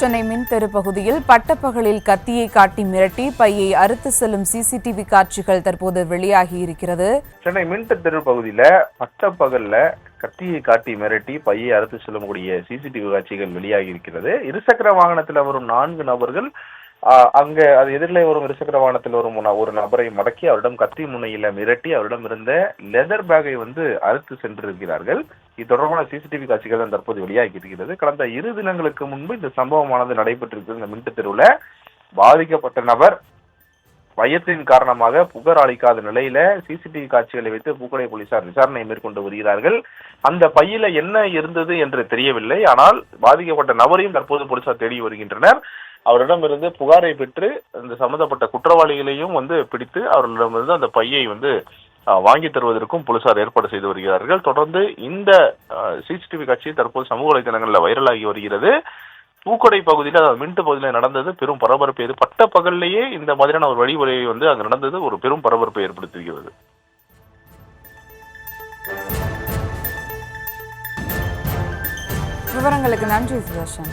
சென்னை மின்தெரு பகுதியில் பட்டப்பகலில் கத்தியை காட்டி மிரட்டி பையை அறுத்து செல்லும் சிசிடிவி காட்சிகள் தற்போது வெளியாகி இருக்கிறது. சென்னை மின்தெரு பகுதியில பட்டப்பகல்ல கத்தியை காட்டி மிரட்டி பையை அறுத்து செல்லக்கூடிய சிசிடிவி காட்சிகள் வெளியாகி இருக்கிறது. இருசக்கர வாகனத்தில் வரும் 4 நபர்கள் அங்க அது எதிரிலே வரும் இருசக்கர வாகனத்தில் வரும் ஒரு நபரை மடக்கி அவரிடம் கத்தி முனையில மிரட்டி அவரிடம் இருந்த லெதர் பேக்கை அறுத்து சென்றிருக்கிறார்கள். இது தொடர்பான சிசிடிவி காட்சிகள் தான் தற்போது வெளியாகி இருக்கிறது. கடந்த 2 தினங்களுக்கு முன்பு இந்த சம்பவமானது நடைபெற்றிருக்கிறது. இந்த மின்ட்டு தெருவில் பாதிக்கப்பட்ட நபர் பயத்தின் காரணமாக புகார் அளிக்காத நிலையில சிசிடிவி காட்சிகளை வைத்து பூக்கடை போலீசார் விசாரணை மேற்கொண்டு வருகிறார்கள். அந்த பையில என்ன இருந்தது என்று தெரியவில்லை. ஆனால் பாதிக்கப்பட்ட நபரையும் தற்போது போலீசார் தேடி வருகின்றனர். அவரிடமிருந்து புகாரை பெற்று இந்த சம்பந்தப்பட்ட குற்றவாளிகளையும் பிடித்து அவர்களிடமிருந்து அந்த பையை வாங்கி தருவதற்கும் போலீசார் ஏற்பாடு செய்து வருகிறார்கள். தொடர்ந்து இந்த சிசிடிவி காட்சி தற்போது சமூக வலைதளங்களில் வைரலாகி வருகிறது. பூக்கடை பகுதியில், அதாவது மின்ட்டு பகுதியில் நடந்தது பெரும் பரபரப்பு. இது பட்ட பகல்லையே இந்த மாதிரியான ஒரு வழிமுறை அங்கு நடந்தது ஒரு பெரும் பரபரப்பை ஏற்படுத்துகிறது. விவரங்களுக்கு நன்றி சுதர்ஷன்.